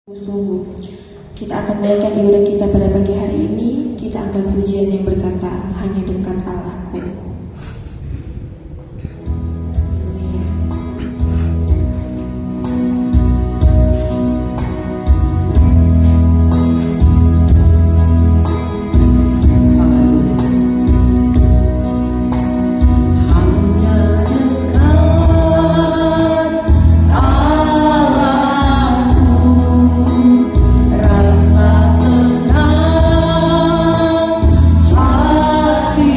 Sungguh, kita akan mulaikan ibadah kita pada pagi hari ini. Kita angkat pujian yang berkata, hanya dekat Allahku. Rasa tenang hati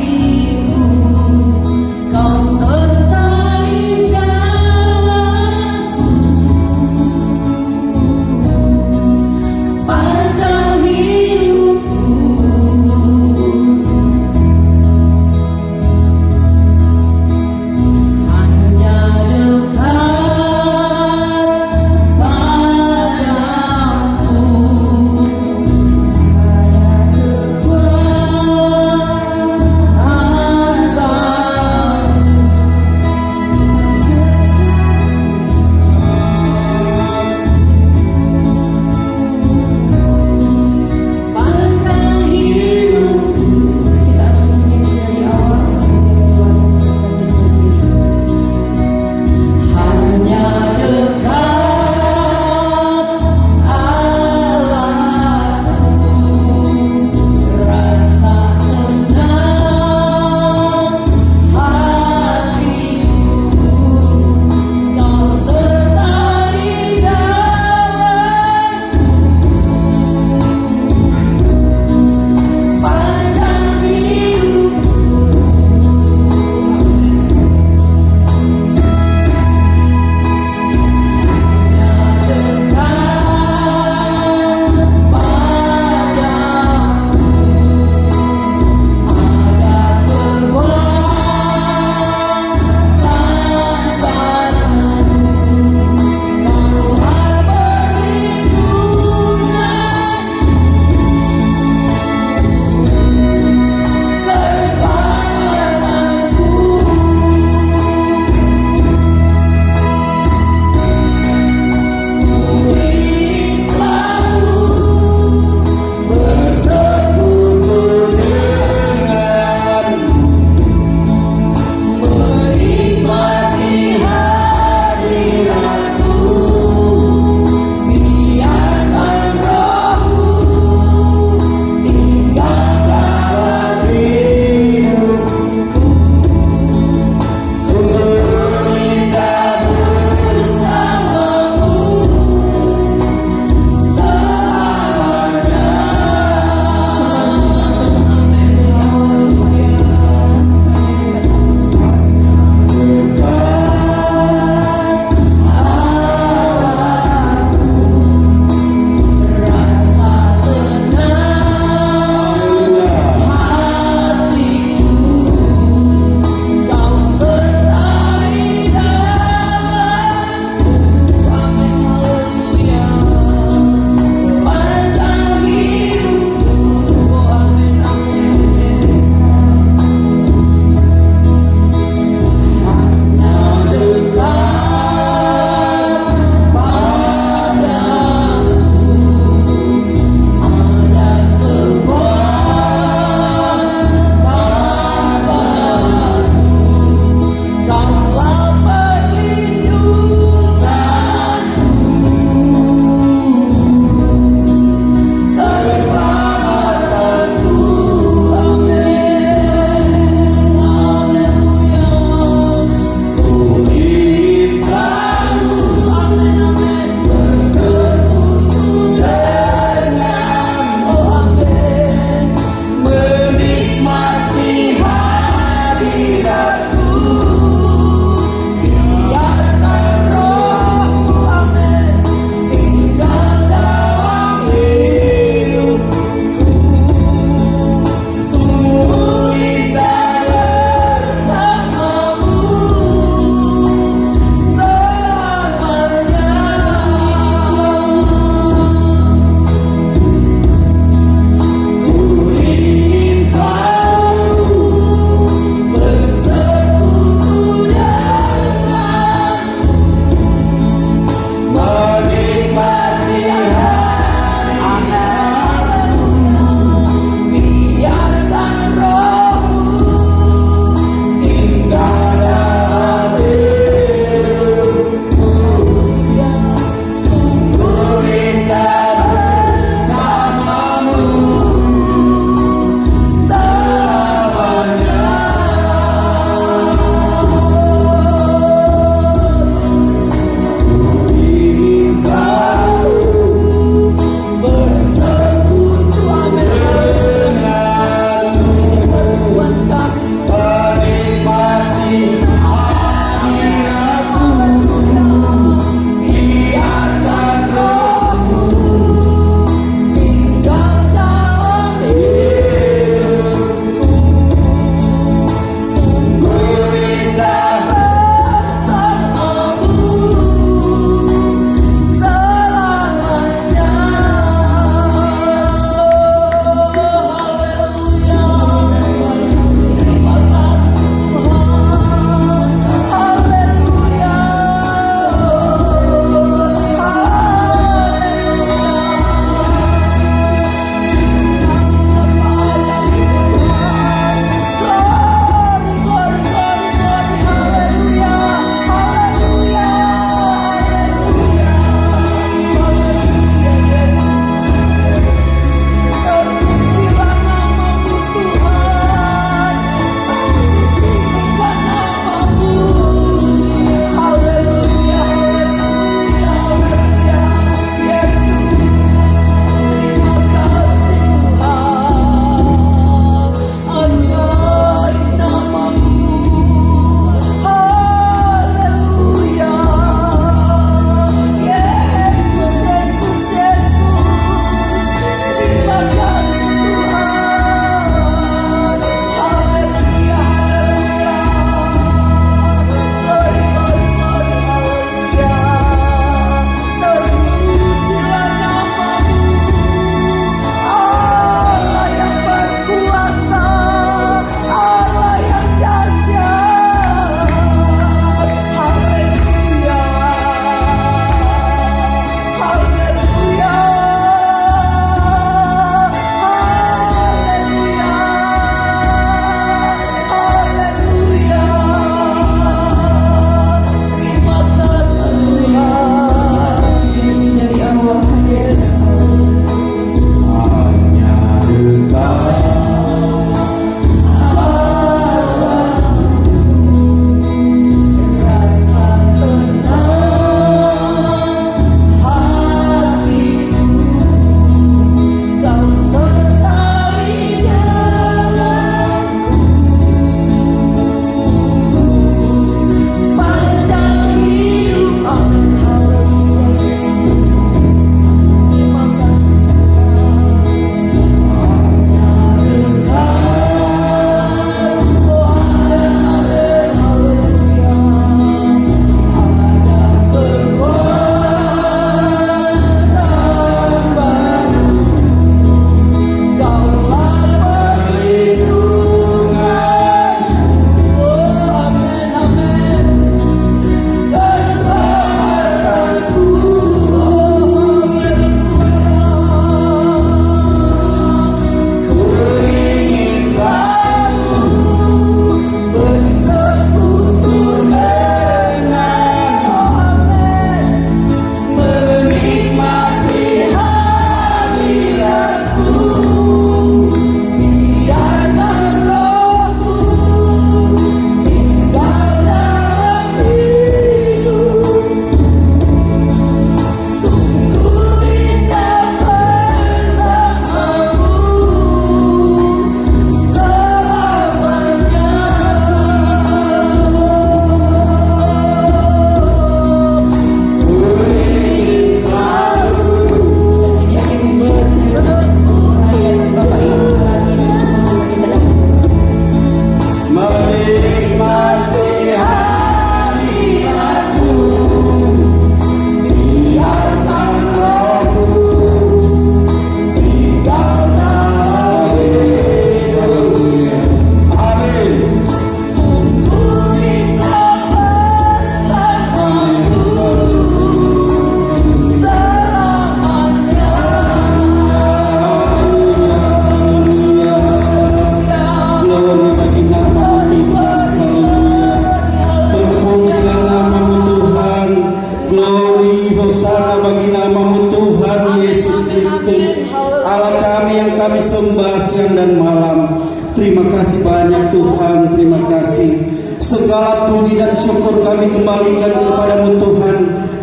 Kristus, Allah kami yang kami sembah siang dan malam. Terima kasih banyak Tuhan, terima kasih. Segala puji dan syukur kami kembalikan kepadamu Tuhan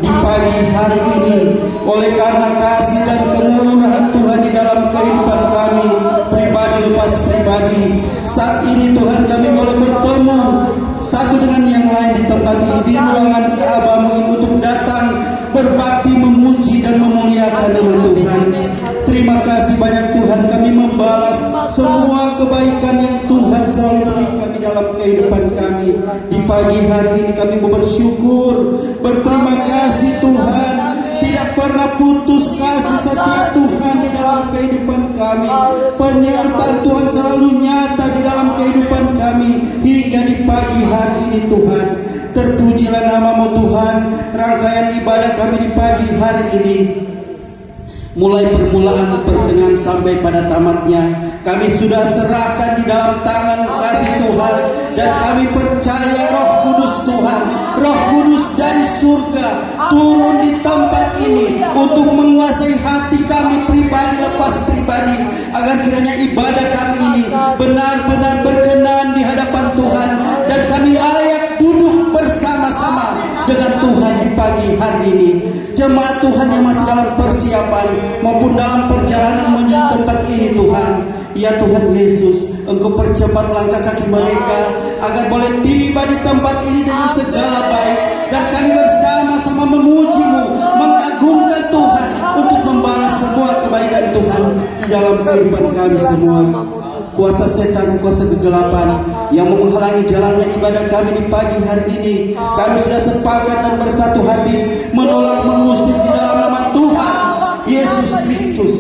di pagi hari ini. Oleh karena kasih dan kemurahan Tuhan di dalam kehidupan kami pribadi lepas pribadi, saat ini Tuhan kami boleh bertemu satu dengan yang lain di tempat ini, di ruangan Ka'bah-Mu ini untuk datang berbakti, memuji dan memuliakan nama Tuhan. Terima kasih banyak Tuhan, kami membalas semua kebaikan yang Tuhan selalu berikan di dalam kehidupan kami. Di pagi hari ini kami bersyukur, berterima kasih Tuhan. Tidak pernah putus kasih setia Tuhan di dalam kehidupan kami. Penyertaan Tuhan selalu nyata di dalam kehidupan kami hingga di pagi hari ini Tuhan. Terpujilah nama-Mu Tuhan. Rangkaian ibadah kami di pagi hari ini, mulai permulaan, pertengahan sampai pada tamatnya, kami sudah serahkan di dalam tangan kasih Tuhan. Dan kami percaya Roh Kudus Tuhan, Roh Kudus dari surga turun di tempat ini untuk menguasai hati kami pribadi lepas pribadi, agar kiranya ibadah kami ini benar-benar berkenan di hadapan Tuhan, dan kami layak duduk bersama-sama dengan Tuhan di pagi hari ini. Jemaat Tuhan yang masih dalam persiapan maupun dalam perjalanan menuju tempat ini Tuhan, ya Tuhan Yesus, Engkau percepat langkah kaki mereka agar boleh tiba di tempat ini dengan segala baik, dan kami bersama-sama memuji-Mu, mengagungkan Tuhan untuk membalas semua kebaikan Tuhan di dalam kehidupan kami semua. Kuasa setan, kuasa kegelapan yang menghalangi jalannya ibadah kami di pagi hari ini, kami sudah sepakat dan bersatu hati menolak, mengusir di dalam nama Tuhan Yesus Kristus.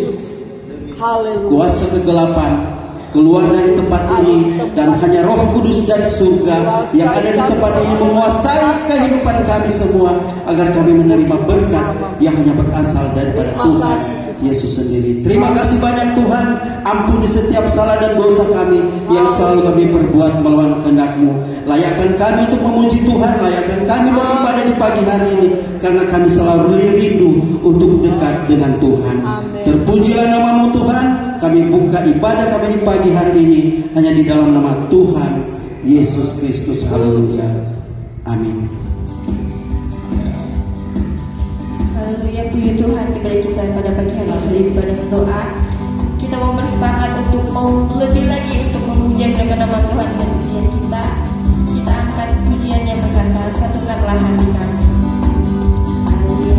Kuasa kegelapan keluar dari tempat ini, dan hanya Roh Kudus dari surga yang ada di tempat ini menguasai kehidupan kami semua, agar kami menerima berkat yang hanya berasal daripada Tuhan Yesus sendiri. Terima kasih banyak Tuhan. Ampuni setiap salah dan dosa kami yang selalu kami perbuat melawan kehendak-Mu. Layakkan kami untuk memuji Tuhan, layakkan kami beribadah di pagi hari ini, karena kami selalu rindu untuk dekat dengan Tuhan. Terpujilah nama-Mu Tuhan. Kami buka ibadah kami di pagi hari ini hanya di dalam nama Tuhan Yesus Kristus. Haleluya. Amin. Haleluya, puji Tuhan. Ibadah kita pada pagi hari ini sudah dibuka dengan doa. Kita mau bersepakat untuk mau lebih lagi untuk memuji dan nama Tuhan dan pujian kita. Kita angkat pujian yang berkata, satukanlah hati kami. Haleluya.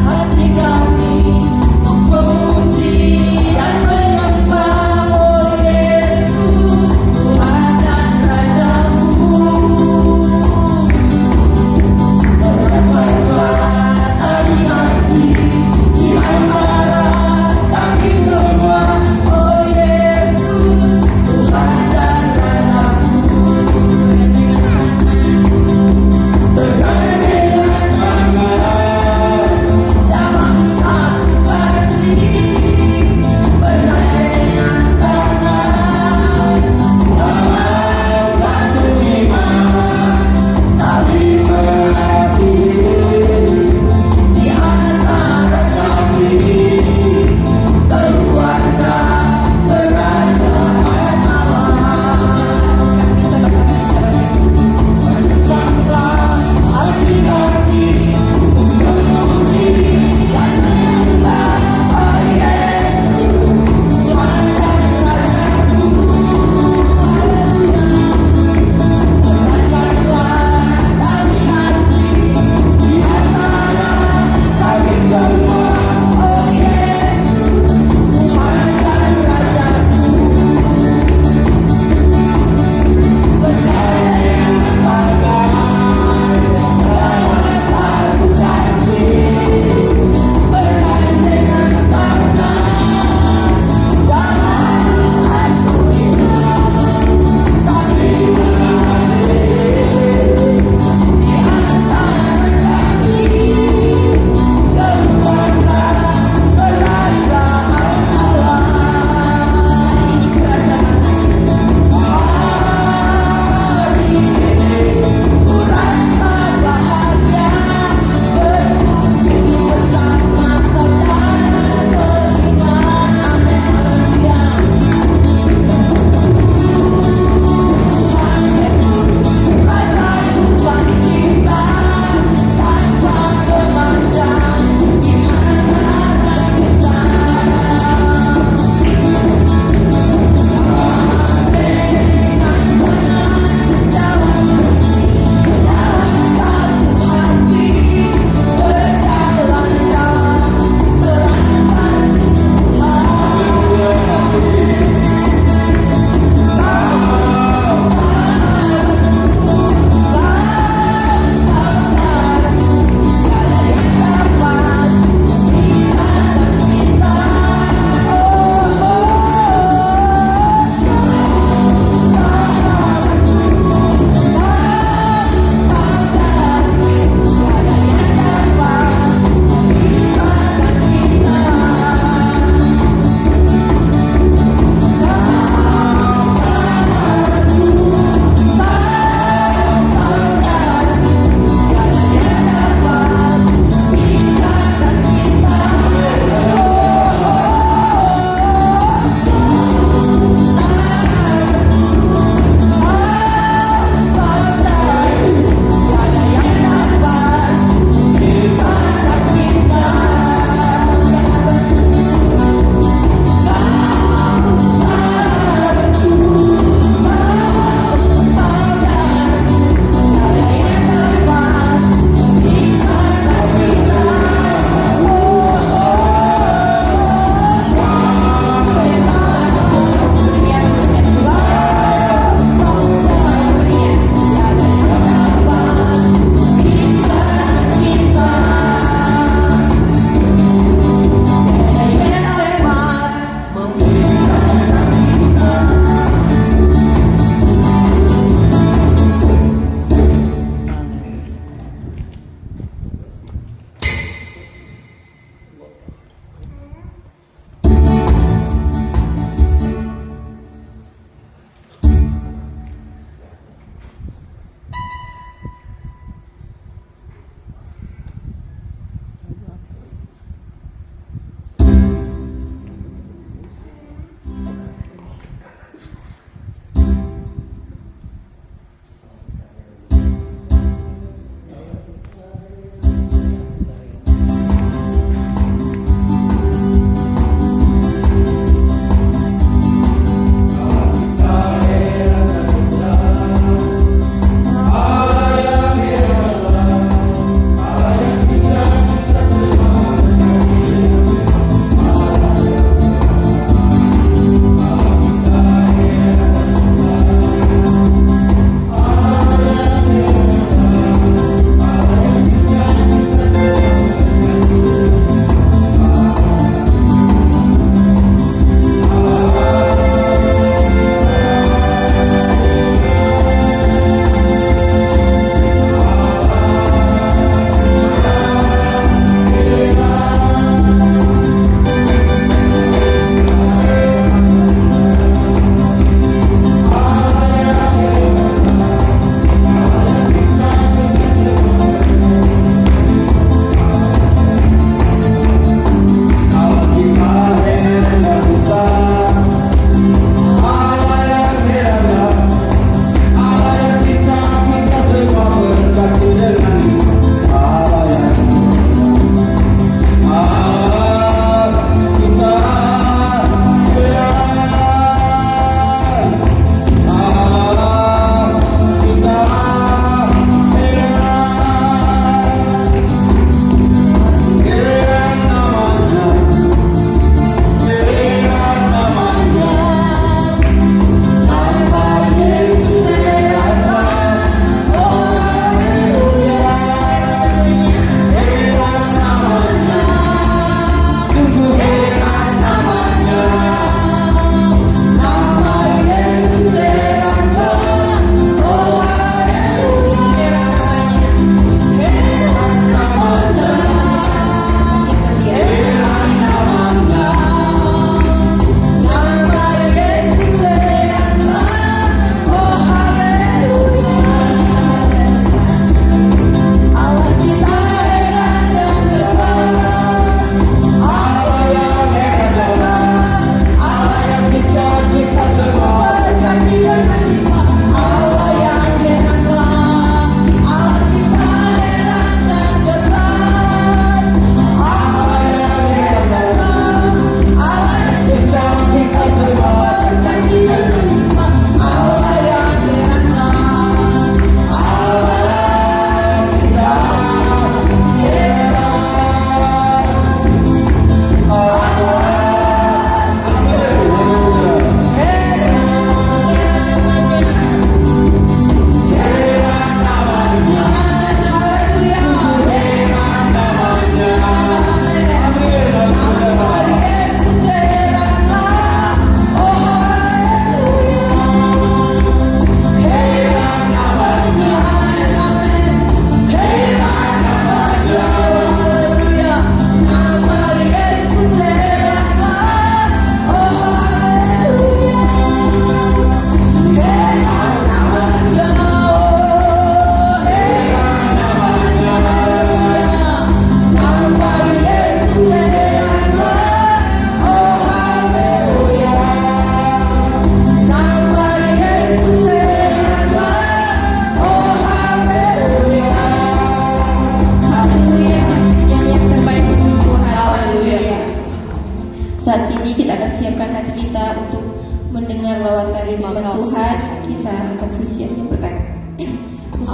Hati kami untuk memuji dan menyembah Yesus, Tuhan dan Raja-Mu. Berkatlah tadi kasih di antara kami semua, oh Yesus.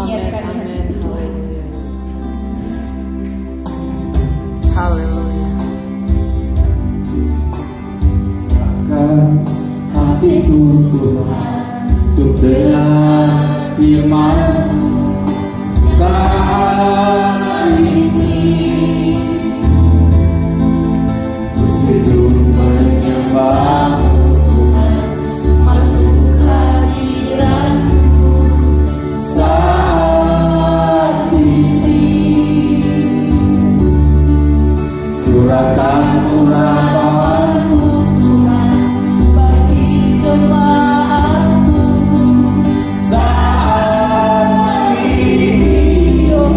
siapkan di hati Tuhan. Haleluya. Hatiku Tuhan untuk dengar firman-Mu saat ini. Ku sujud menyembah-Mu Tuhan, masuk hadirat-Mu saat ini. Curahkan urapan-Mu Tuhan bagi jemaat-Mu saat ini. Oh,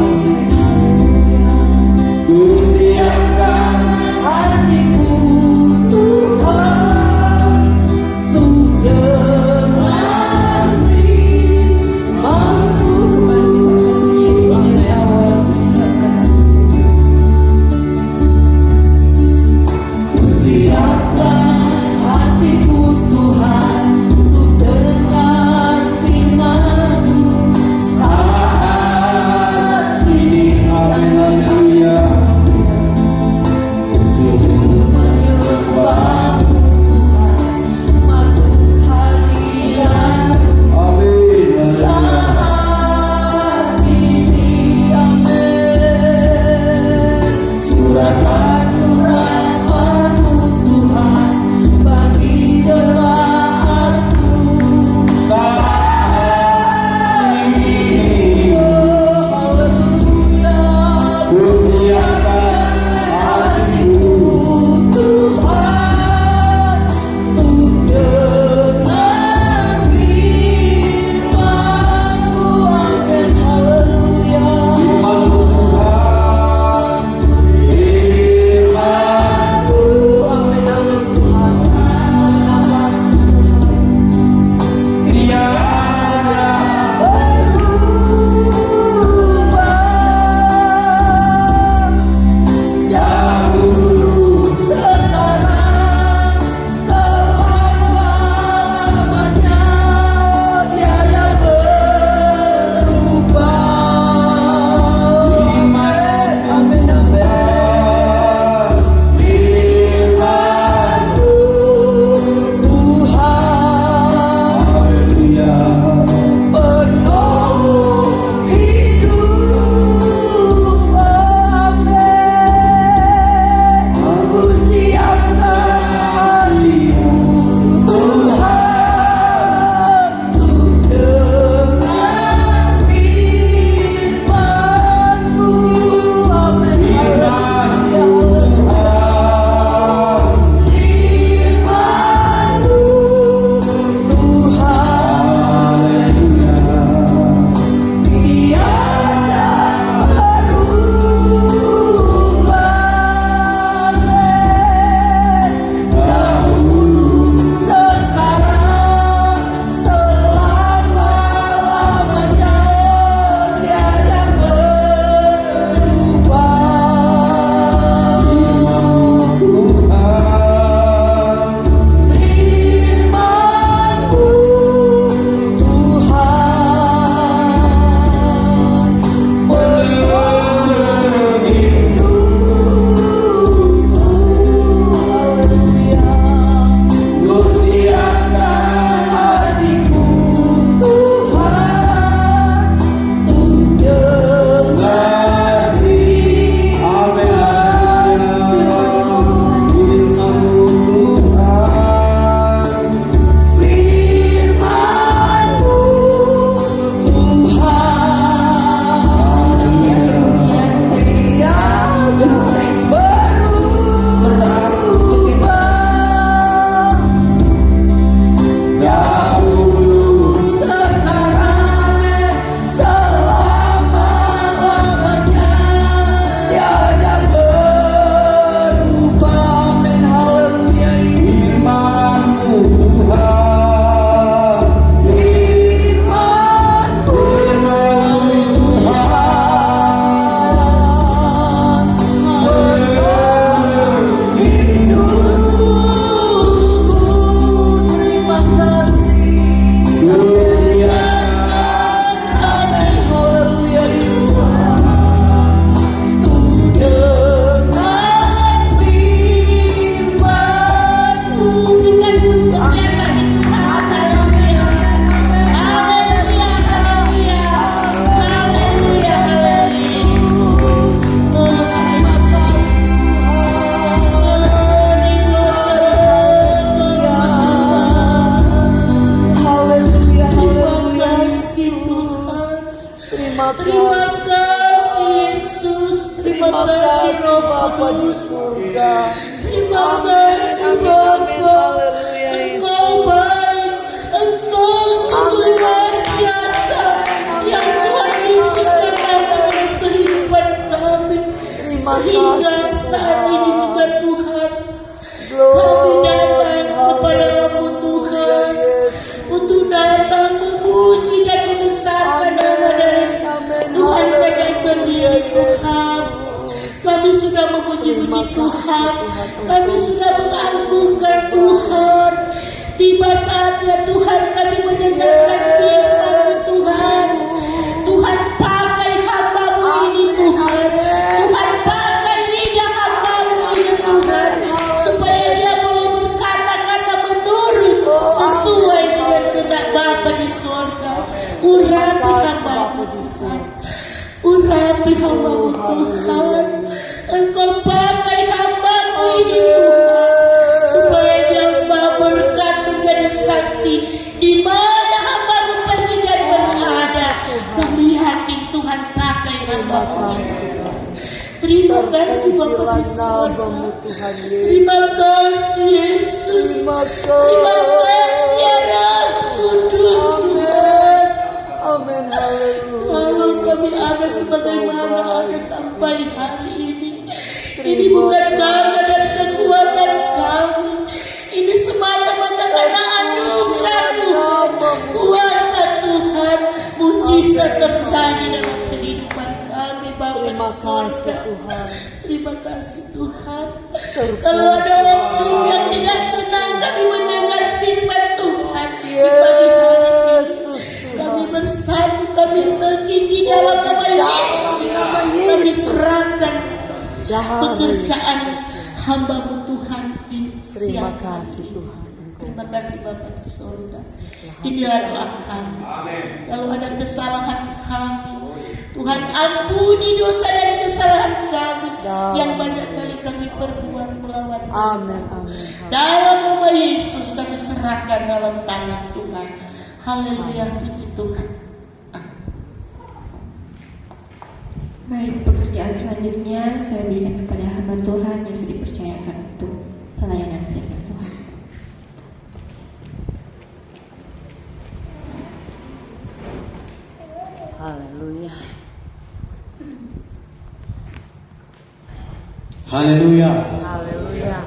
Terima kasih Yesus, terima kasih Roh Bapa di Kudus. surga. Terima kasih Bapa, Engkau baik, Engkau sungguh luar biasa, yang Tuhan Yesus katakan dalam kehidupan kami. Sehingga saat ini juga Tuhan, kami datang kepadamu Tuhan, untuk datang memuji dan membesarkan nama dari Tuhan saja sendiri Tuhan. Kami sudah memuji-muji Tuhan, kami sudah mengagungkan Tuhan. Tiba saatnya Tuhan kami mendengarkan firman-Mu Tuhan. Tuhan pakai hamba-Mu ini Tuhan. Tuhan pakai lidah hamba-Mu ini Tuhan, supaya dia boleh berkata-kata menurut sesuai dengan kehendak Bapa di surga. Urapi hamba-Mu Tuhan, urapi hamba-Mu Tuhan. Engkau pakai hamba-Mu ini Tuhan, supaya dia berkat menjadi saksi di mana hamba-Mu pergi dan berada. Kami yakin Tuhan pakai hamba-Mu ini Tuhan. Terima kasih Bapa di surga. Terima kasih Yesus. Terima kasih ya Roh Kudus Tuhan. Amin. Haleluya. Kalau kami ada sebagaimana ada sampai hari ini, ini bukan karena dan kekuatan kami, ini semata-mata karena anugerah Tuhan, kuasa Tuhan, mujizat terjadi dalam kehidupan kami Bapa di Terima surga. kasih Tuhan. Terima kasih Tuhan. Kalau ada waktu yang tidak senang kami mendengar firman Tuhan di pagi hari ini, kami bersatu, kami tertinggi dalam nama Yesus. Kami serahkan pekerjaan hamba-Mu Tuhan di Terima siang kasih hari ini. Tuhan. Terima kasih Bapa di surga. Inilah doa kami. Kalau ada kesalahan kami, Tuhan ampuni dosa dan kesalahan kami yang banyak kali kami perbuat melawan Tuhan. Amin. Amin. Dalam nama Yesus kami serahkan dalam tangan Tuhan. Haleluya, puji Tuhan. Baik, pekerjaan selanjutnya saya berikan kepada hamba Tuhan yang sudah dipercayakan untuk pelayanan firman Tuhan. Haleluya. Haleluya. Haleluya.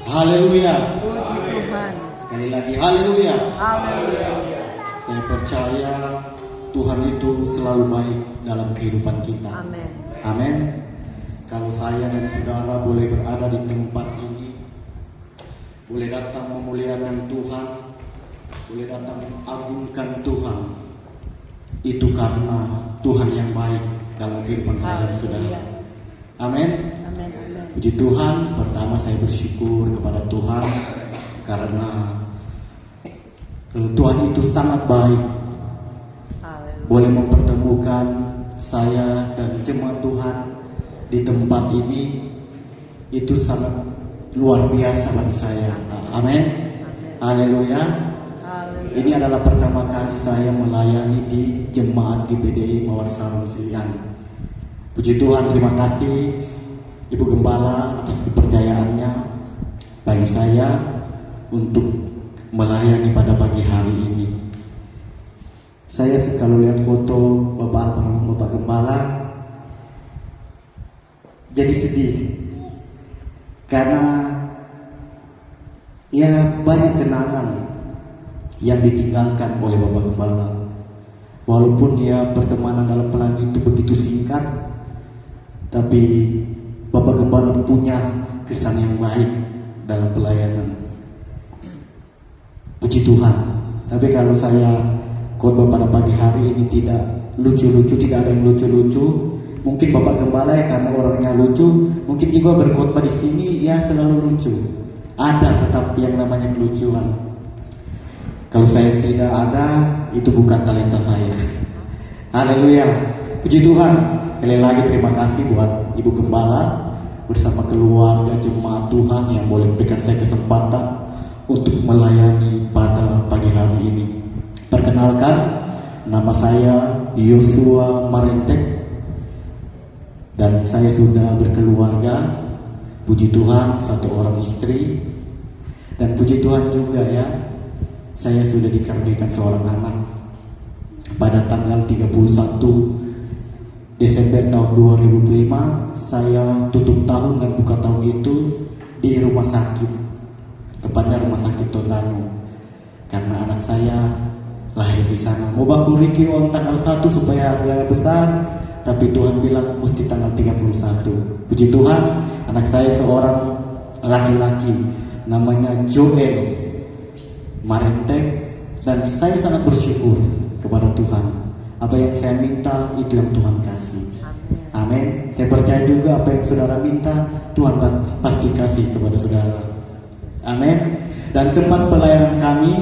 Haleluya. Puji Tuhan. Sekali lagi haleluya. Haleluya. Saya percaya Tuhan itu selalu baik dalam kehidupan kita. Amin. Amin. Kalau saya dan saudara boleh berada di tempat ini, boleh datang memuliakan Tuhan, boleh datang mengagungkan Tuhan, itu karena Tuhan yang baik dalam kehidupan saya dan saudara. Amin. Amin. Amin. Puji Tuhan, pertama saya bersyukur kepada Tuhan karena Tuhan itu sangat baik, Haleluya. boleh mempertemukan saya dan jemaat Tuhan di tempat ini, itu sangat luar biasa bagi saya. Amin. Haleluya. Haleluya. Ini adalah pertama kali saya melayani di jemaat GPDI Mawar Sarung Silian. Puji Tuhan, terima kasih Ibu Gembala atas kepercayaannya bagi saya untuk melayani pada pagi hari ini. Saya kalau lihat foto Bapak almarhum Bapak Gembala jadi sedih karena ya banyak kenangan yang ditinggalkan oleh Bapak Gembala. Walaupun ya pertemanan dalam pelayanan itu begitu singkat, tapi Bapak Gembala punya kesan yang baik dalam pelayanan. Puji Tuhan. Tapi kalau saya khotbah pada pagi hari ini tidak lucu-lucu, tidak ada yang lucu-lucu. Mungkin Bapak Gembala ya karena orangnya lucu, mungkin juga berkhotbah di sini ya selalu lucu. Ada tetap yang namanya kelucuan. Kalau saya tidak ada, itu bukan talenta saya. Haleluya. Puji Tuhan. Sekali lagi terima kasih buat Ibu Gembala bersama keluarga jemaat Tuhan yang boleh memberikan saya kesempatan untuk melayani pada pagi hari ini. Perkenalkan, nama saya Yosua Marentek dan saya sudah berkeluarga. Puji Tuhan, 1 orang istri. Dan puji Tuhan juga ya, saya sudah dikaruniakan seorang anak. Pada tanggal 31 Desember tahun 2005 saya tutup tahun dan buka tahun itu di rumah sakit, tepatnya rumah sakit Tondano, karena anak saya lahir di sana. Mau baku Riki on tanggal 1 supaya hari besar, tapi Tuhan bilang mesti tanggal 31. Puji Tuhan, anak saya seorang laki-laki namanya Joel Marentek, dan saya sangat bersyukur kepada Tuhan. Apa yang saya minta itu yang Tuhan kasih. Amin. Saya percaya juga apa yang saudara minta Tuhan pasti kasih kepada saudara. Amin. Dan tempat pelayanan kami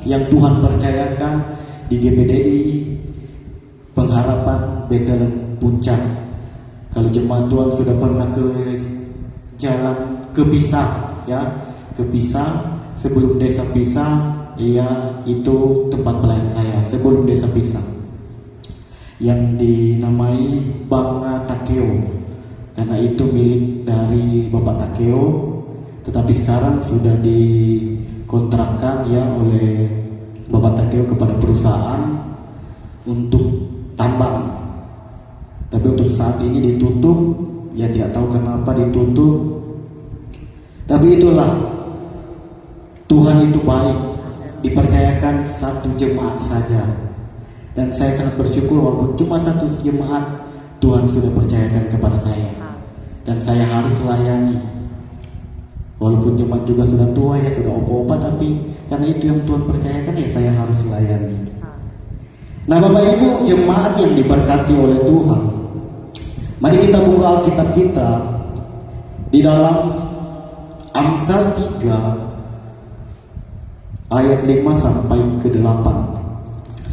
yang Tuhan percayakan di GPDI Pengharapan Bethlehem Puncak. Kalau jemaat Tuhan sudah pernah ke jalan ke Pisah ya, ke Pisah sebelum desa Pisah, ya itu tempat pelayanan saya sebelum desa Pisah yang dinamai Bangga Takeo, karena itu milik dari Bapak Takeo, tetapi sekarang sudah dikontrakkan ya oleh Bapak Takeo kepada perusahaan untuk tambang. Tapi untuk saat ini ditutup, ya tidak tahu kenapa ditutup. Tapi itulah, Tuhan itu baik, dipercayakan satu jemaat saja. Dan saya sangat bersyukur walaupun cuma satu jemaat, Tuhan sudah percayakan kepada saya. Dan saya harus layani. Walaupun jemaat juga sudah tua ya, sudah opa-opa, tapi karena itu yang Tuhan percayakan ya saya harus layani. Nah Bapak Ibu jemaat yang diberkati oleh Tuhan, mari kita buka Alkitab kita di dalam Amsal 3 ayat 5 sampai ke 8.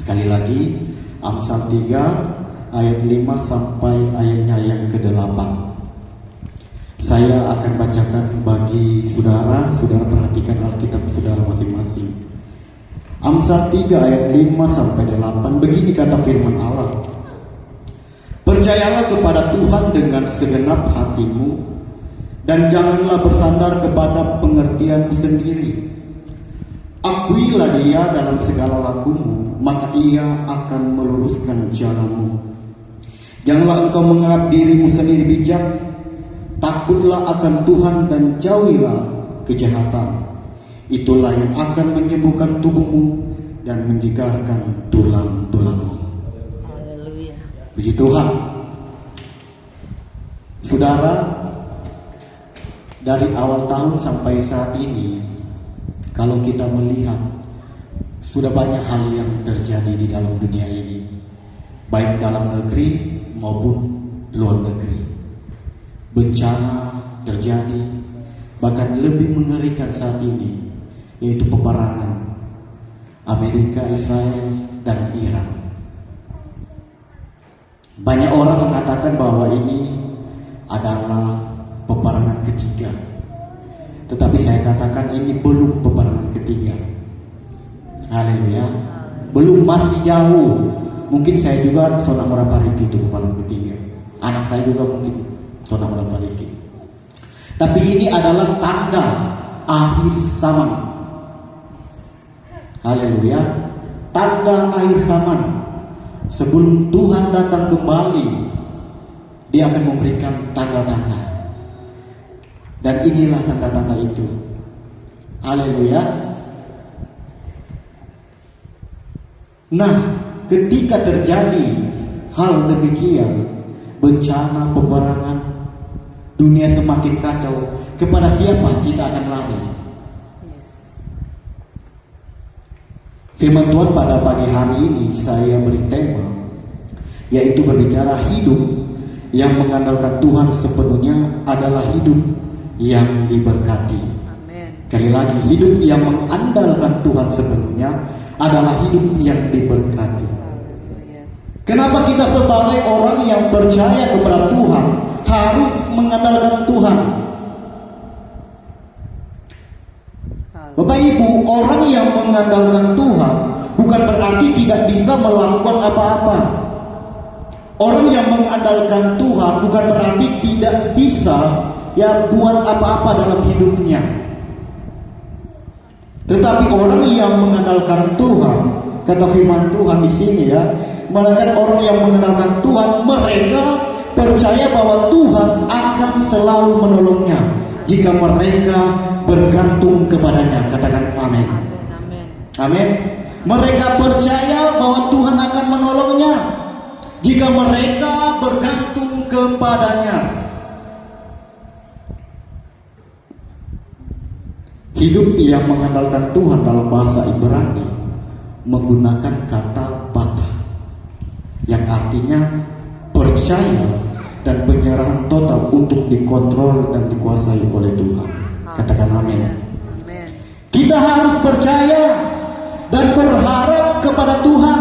Sekali lagi, Amsal 3 ayat 5 sampai ayatnya yang ke-8. Saya akan bacakan bagi saudara perhatikan Alkitab saudara masing-masing. Amsal 3 ayat 5 sampai 8, begini kata firman Allah. Percayalah kepada Tuhan dengan segenap hatimu, dan janganlah bersandar kepada pengertianmu sendiri. Akuilah Dia dalam segala lakumu, maka Ia akan meluruskan jalanmu. Janganlah engkau menganggap dirimu sendiri bijak. Takutlah akan Tuhan dan jauhilah kejahatan. Itulah yang akan menyembuhkan tubuhmu dan menyegarkan tulang-tulangmu. Haleluya. Puji Tuhan. Saudara, dari awal tahun sampai saat ini, kalau kita melihat sudah banyak hal yang terjadi di dalam dunia ini, baik dalam negeri maupun luar negeri. Bencana terjadi, bahkan lebih mengerikan saat ini, yaitu peperangan Amerika, Israel, dan Iran. Banyak orang mengatakan bahwa ini adalah peperangan ketiga. Tetapi saya katakan ini belum peperangan ketiga. Haleluya. Belum, masih jauh. Mungkin saya juga Sona Murapariki itu peperangan ketiga. Anak saya juga mungkin Sona Murapariki. Tapi ini adalah tanda akhir zaman. Haleluya. Tanda akhir zaman. Sebelum Tuhan datang kembali, Dia akan memberikan tanda-tanda. Dan inilah tanda-tanda itu. Haleluya. Nah, ketika terjadi hal demikian, bencana, peperangan, dunia semakin kacau, kepada siapa kita akan lari? Firman Tuhan pada pagi hari ini saya beri tema, yaitu berbicara hidup yang mengandalkan Tuhan sepenuhnya adalah hidup yang diberkati. Amin. Sekali lagi, hidup yang mengandalkan Tuhan sepenuhnya adalah hidup yang diberkati. Haleluya. Kenapa kita sebagai orang yang percaya kepada Tuhan harus mengandalkan Tuhan? Bapak Ibu, orang yang mengandalkan Tuhan bukan bukan berarti tidak bisa melakukan apa-apa. Orang yang mengandalkan Tuhan bukan berarti tidak bisa buat apa-apa dalam hidupnya. Tetapi orang yang mengandalkan Tuhan, kata firman Tuhan di sini melainkan orang yang mengandalkan Tuhan, mereka percaya bahwa Tuhan akan selalu menolongnya jika mereka bergantung kepadanya. Katakan amin. Amin. Amin. Mereka percaya bahwa Tuhan akan menolongnya jika mereka bergantung kepadanya. Hidup yang mengandalkan Tuhan dalam bahasa Ibrani menggunakan kata bata, yang artinya percaya dan penyerahan total untuk dikontrol dan dikuasai oleh Tuhan. Katakan amin. Amin. Kita harus percaya dan berharap kepada Tuhan.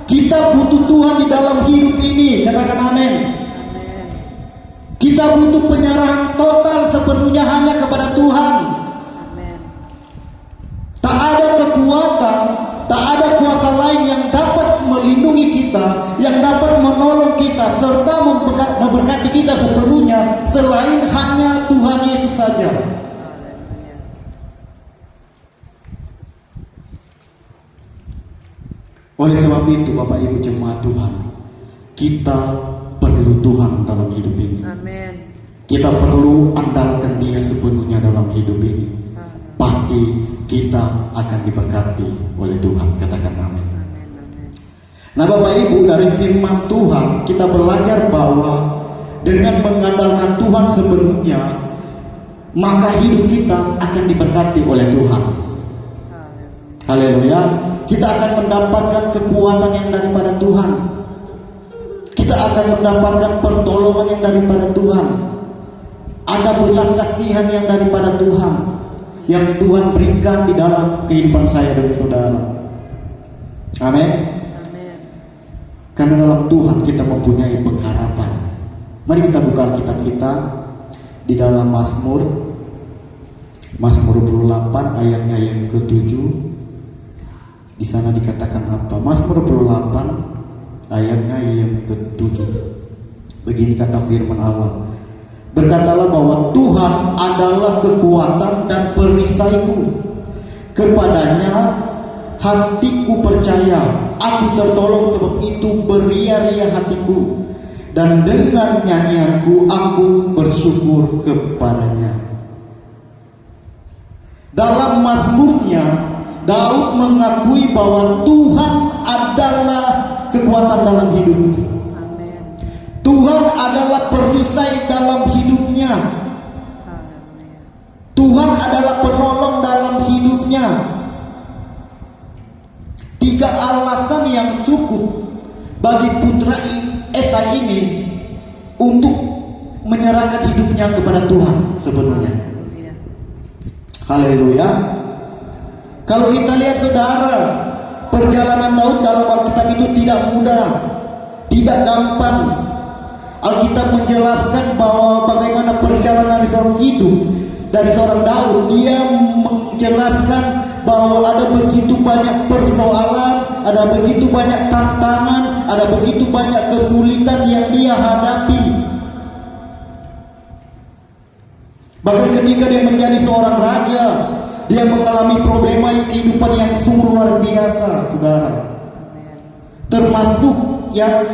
Kita butuh Tuhan di dalam hidup ini. Katakan amin. Kita butuh penyerahan total sepenuhnya hanya kepada Tuhan. Tak ada kekuatan, tak ada kuasa lain yang dapat melindungi kita, yang dapat menolong kita serta memberkati kita sepenuhnya selain hanya Tuhan Yesus saja. Oleh sebab itu Bapak Ibu jemaat Tuhan, kita perlu Tuhan dalam hidup ini. Amin. Kita perlu andalkan Dia sepenuhnya dalam hidup ini. Pasti kita akan diberkati oleh Tuhan. Katakan amin. Nah Bapak Ibu, dari firman Tuhan kita belajar bahwa dengan mengandalkan Tuhan sepenuhnya, maka hidup kita akan diberkati oleh Tuhan. Haleluya. Kita akan mendapatkan kekuatan yang daripada Tuhan. Kita akan mendapatkan pertolongan yang daripada Tuhan. Ada belas kasihan yang daripada Tuhan, yang Tuhan berikan di dalam kehidupan saya dan saudara. Amin. Karena dalam Tuhan kita mempunyai pengharapan. Mari kita buka Alkitab kita di dalam Mazmur 28 ayatnya yang ke-7. Di sana dikatakan apa? Mazmur 28 ayatnya yang ke-7. Begini kata firman Allah. Berkatalah bahwa Tuhan adalah kekuatan dan perisaiku. Kepadanya hatiku percaya. Aku tertolong, sebab itu beria-ria hatiku. Dan dengan nyanyianku aku bersyukur kepadanya. Dalam Mazmurnya Daud mengakui bahwa Tuhan adalah kekuatan dalam hidupnya. Tuhan adalah perisai dalam hidupnya. Tuhan adalah penolong dalam hidupnya. 3 alasan yang cukup bagi putra Esai ini untuk menyerahkan hidupnya kepada Tuhan sepenuhnya. Haleluya. Kalau kita lihat saudara, perjalanan Daud dalam Alkitab itu tidak mudah, tidak gampang. Alkitab menjelaskan bahwa bagaimana perjalanan seorang hidup dari seorang Daud. Dia menjelaskan bahwa ada begitu banyak persoalan, ada begitu banyak tantangan, ada begitu banyak kesulitan yang dia hadapi. Bahkan ketika dia menjadi seorang raja, dia mengalami problema kehidupan yang sungguh luar biasa, saudara. Termasuk yang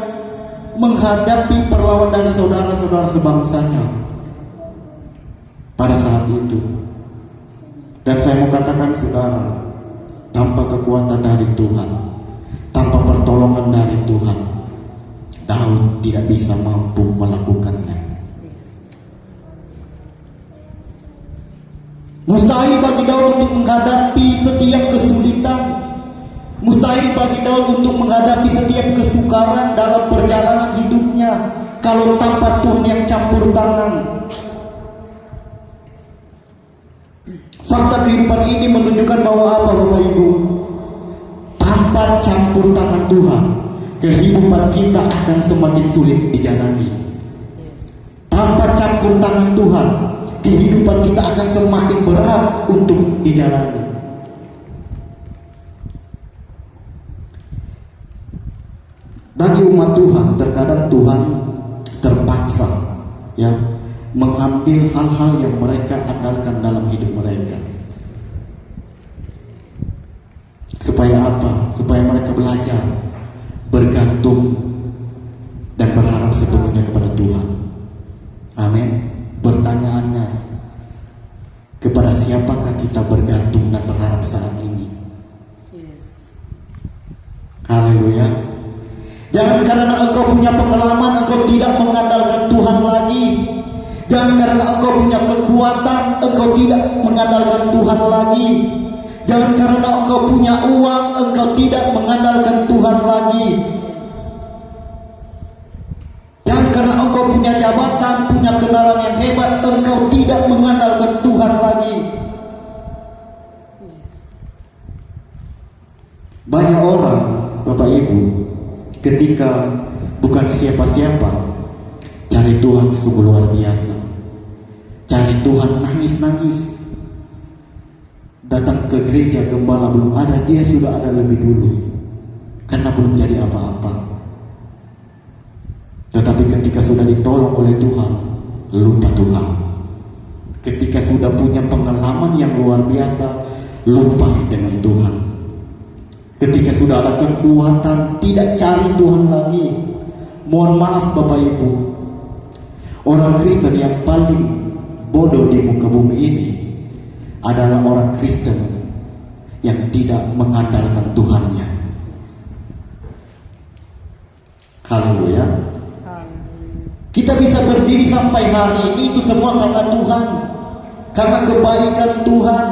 menghadapi perlawanan dari saudara-saudara sebangsanya pada saat itu. Dan saya mau katakan saudara, tanpa kekuatan dari Tuhan, tanpa pertolongan dari Tuhan, Daud tidak bisa mampu melakukannya. Mustahil bagi Daud untuk menghadapi setiap kesulitan. Mustahil bagi Daud untuk menghadapi setiap kesukaran dalam perjalanan hidupnya kalau tanpa Tuhan yang campur tangan. Fakta kehidupan ini menunjukkan bahwa apa Bapak Ibu? Tanpa campur tangan Tuhan, kehidupan kita akan semakin sulit dijalani. Tanpa campur tangan Tuhan, kehidupan kita akan semakin berat untuk dijalani. bagi umat Tuhan terkadang Tuhan terpaksa ya mengambil hal-hal yang mereka andalkan dalam hidup mereka. Supaya apa? Supaya mereka belajar bergantung dan berharap sepenuhnya kepada Tuhan. Amin. Pertanyaannya, kepada siapakah kita bergantung dan berharap saat ini? Haleluya. Jangan karena engkau punya pengalaman engkau tidak mengandalkan Tuhan lagi. Jangan karena engkau punya kekuatan engkau tidak mengandalkan Tuhan lagi. Jangan karena engkau punya uang engkau tidak mengandalkan Tuhan lagi. Jangan karena engkau punya jabatan, punya kenalan yang hebat engkau tidak mengandalkan Tuhan lagi. Banyak orang, Bapak Ibu, ketika bukan siapa-siapa, cari Tuhan sungguh luar biasa. Cari Tuhan nangis-nangis. Datang ke gereja gembala belum ada, dia sudah ada lebih dulu. Karena belum jadi apa-apa. Tetapi ketika sudah ditolong oleh Tuhan, lupa Tuhan. Ketika sudah punya pengalaman yang luar biasa, lupa dengan Tuhan. Ketika sudah ada kekuatan, tidak cari Tuhan lagi. Mohon maaf Bapak Ibu, orang Kristen yang paling bodoh di muka bumi ini adalah orang Kristen yang tidak mengandalkan Tuhannya. Haleluya. Kita bisa berdiri sampai hari ini itu semua karena Tuhan, karena kebaikan Tuhan.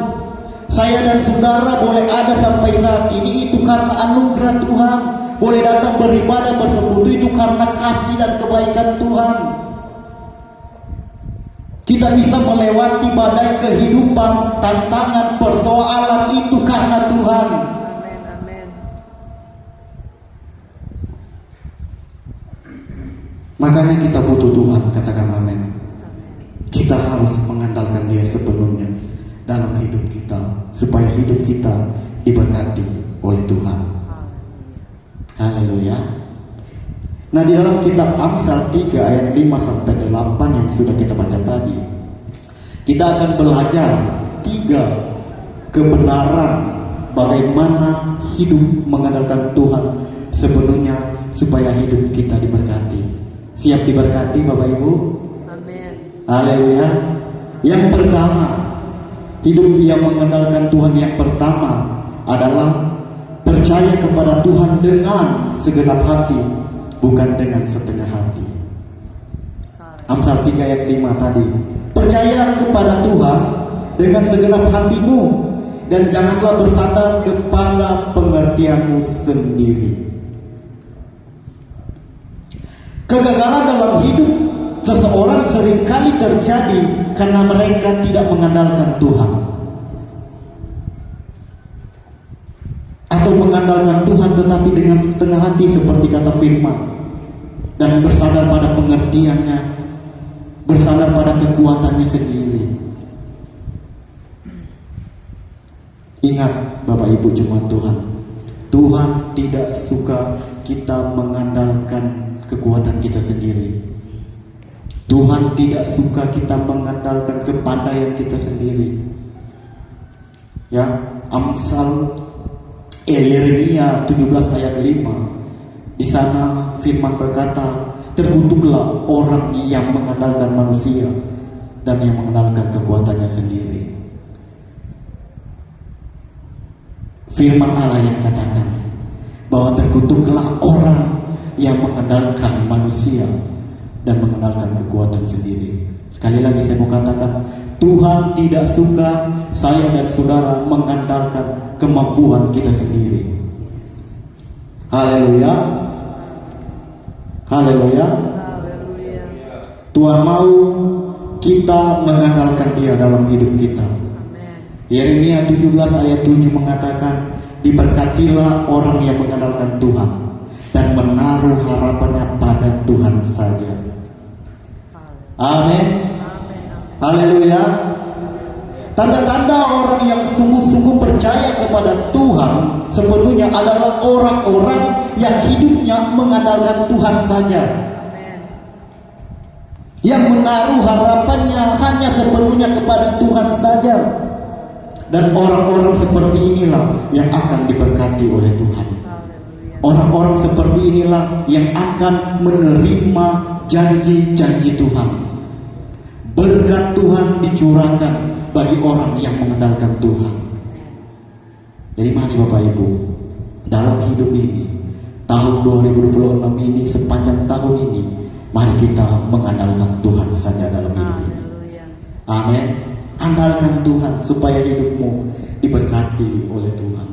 Saya dan saudara boleh ada sampai saat ini itu karena anugerah Tuhan. Boleh datang beribadah bersekutu itu karena kasih dan kebaikan Tuhan. Kita bisa melewati badai kehidupan, tantangan, persoalan itu karena Tuhan. Amin, amin. Makanya kita butuh Tuhan, katakan amin. Kita harus mengandalkan Dia sepenuhnya dalam hidup kita, supaya hidup kita diberkati oleh Tuhan. Haleluya. Nah, di dalam kitab Amsal 3 ayat 5-8 yang sudah kita baca tadi, kita akan belajar 3 kebenaran bagaimana hidup mengandalkan Tuhan sepenuhnya supaya hidup kita diberkati. Siap diberkati Bapak Ibu? Amin. Haleluya. Yang pertama, hidup yang mengandalkan Tuhan yang pertama adalah percaya kepada Tuhan dengan segenap hati, bukan dengan setengah hati. Amsal 3 ayat 5 tadi, percaya kepada Tuhan dengan segenap hatimu dan janganlah bersandar kepada pengertianmu sendiri. Kegagalan dalam hidup seseorang seringkali terjadi karena mereka tidak mengandalkan Tuhan, atau mengandalkan Tuhan tetapi dengan setengah hati seperti kata firman, dan bersandar pada pengertiannya, bersandar pada kekuatannya sendiri. Ingat Bapak Ibu jemaat Tuhan, Tuhan tidak suka kita mengandalkan kekuatan kita sendiri. Tuhan tidak suka kita mengandalkan kepandaian kita sendiri. Ya, Amsal Yeremia 17 ayat 5. Di sana firman berkata, terkutuklah orang yang mengandalkan manusia dan yang mengandalkan kekuatannya sendiri. Firman Allah yang katakan bahwa terkutuklah orang yang mengandalkan manusia dan mengandalkan kekuatan sendiri. Sekali lagi saya mau katakan, Tuhan tidak suka saya dan saudara mengandalkan kemampuan kita sendiri. Haleluya. Haleluya. Haleluya. Tuhan mau kita mengandalkan Dia dalam hidup kita. Amin. Yeremia 17 ayat 7 mengatakan, diberkatilah orang yang mengandalkan Tuhan dan menaruh harapannya pada Tuhan saja. Amin. Amin. Haleluya. Tanda-tanda orang yang sungguh-sungguh percaya kepada Tuhan sepenuhnya adalah orang-orang yang hidupnya mengandalkan Tuhan saja, yang menaruh harapannya hanya sepenuhnya kepada Tuhan saja. Dan orang-orang seperti inilah yang akan diberkati oleh Tuhan. Orang-orang seperti inilah yang akan menerima janji-janji Tuhan. Berkat Tuhan dicurahkan bagi orang yang mengandalkan Tuhan. Jadi mari Bapak Ibu, dalam hidup ini, tahun 2026 ini, sepanjang tahun ini, mari kita mengandalkan Tuhan saja dalam hidup ini. Amin. Andalkan Tuhan supaya hidupmu diberkati oleh Tuhan.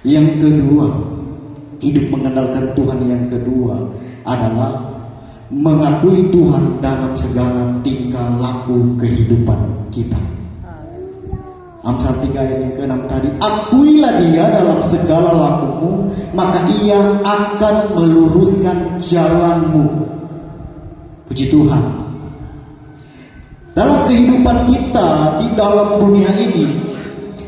Yang kedua, hidup mengandalkan Tuhan yang kedua adalah mengakui Tuhan dalam segala tingkah laku kehidupan kita. Amsal 3 ayat yang ke-6 tadi, akuilah Dia dalam segala lakumu, maka Ia akan meluruskan jalanmu. Puji Tuhan. Dalam kehidupan kita di dalam dunia ini,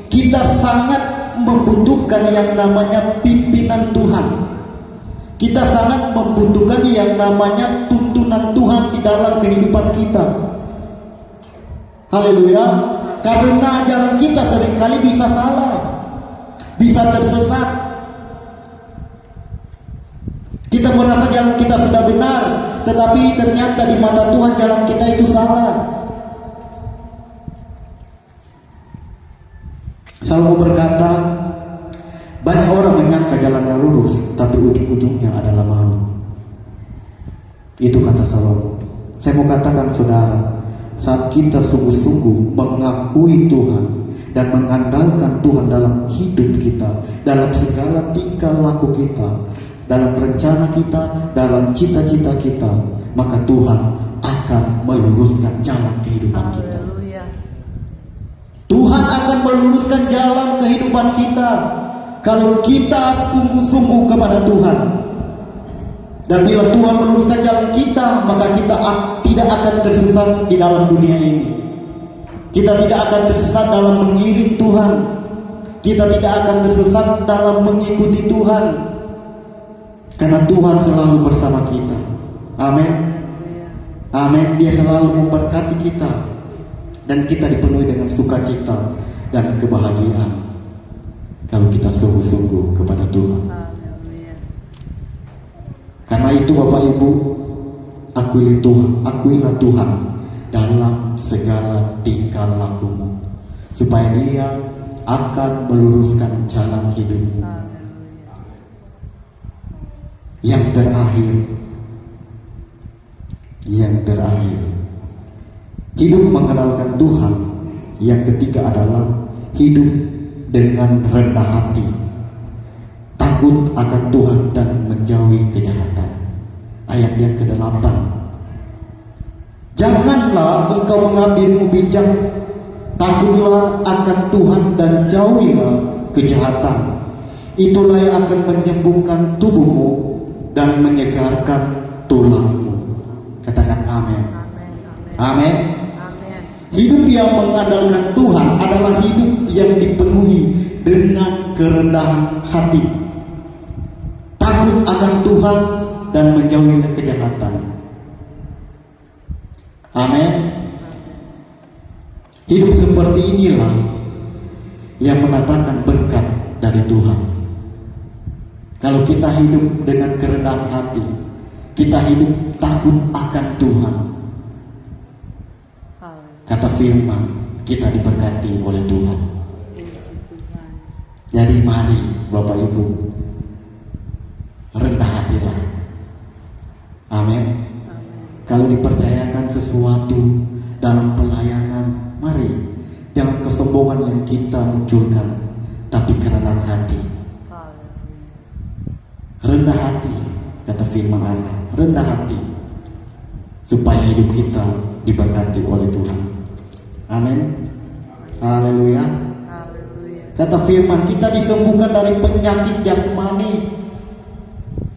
kita sangat membutuhkan yang namanya pimpinan Tuhan. Kita sangat membutuhkan yang namanya tuntunan Tuhan di dalam kehidupan kita. Haleluya. Karena jalan kita seringkali bisa salah, bisa tersesat. Kita merasa jalan kita sudah benar, tetapi ternyata di mata Tuhan jalan kita itu salah. Salomo berkata, banyak orang menyangka jalannya lurus, tapi ujung-ujungnya adalah maut. Itu kata Salomo. Saya mau katakan saudara, saat kita sungguh-sungguh mengakui Tuhan dan mengandalkan Tuhan dalam hidup kita, dalam segala tingkah laku kita, dalam rencana kita, dalam cita-cita kita, maka Tuhan akan meluruskan jalan kehidupan kita. Tuhan akan meluruskan jalan kehidupan kita kalau kita sungguh-sungguh kepada Tuhan. Dan bila Tuhan meluruskan jalan kita, maka kita tidak akan tersesat di dalam dunia ini. Kita tidak akan tersesat dalam mengiring Tuhan. Kita tidak akan tersesat dalam mengikuti Tuhan, karena Tuhan selalu bersama kita. Amin. Amin. Dia selalu memberkati kita, dan kita dipenuhi dengan sukacita dan kebahagiaan kalau kita sungguh-sungguh kepada Tuhan. Karena itu Bapak Ibu, akuilah Tuhan dalam segala tingkah lakumu, supaya Dia akan meluruskan jalan hidupmu. Yang terakhir, hidup mengandalkan Tuhan yang ketiga adalah hidup dengan rendah hati, takut akan Tuhan dan menjauhi kejahatan. Ayat yang ke-8, janganlah engkau menganggap dirimu bijak, takutlah akan Tuhan dan jauhilah kejahatan. Itulah yang akan menyembuhkan tubuhmu dan menyegarkan tulangmu. Katakan amin. Amin. Hidup yang mengandalkan Tuhan adalah hidup yang dipenuhi dengan kerendahan hati, takut akan Tuhan dan menjauhi kejahatan. Amin. Hidup seperti inilah yang mendatangkan berkat dari Tuhan. Kalau kita hidup dengan kerendahan hati, kita hidup takut akan Tuhan, kata firman, kita diberkati oleh Tuhan. Jadi mari Bapak Ibu, rendah hatilah. Amin. Kalau dipercayakan sesuatu dalam pelayanan, mari jangan kesombongan yang kita munculkan, tapi kerendahan hati. Rendah hati, kata firman Allah, rendah hati, supaya hidup kita diberkati oleh Tuhan. Amin. Haleluya. Kata firman, kita disembuhkan dari penyakit jasmani,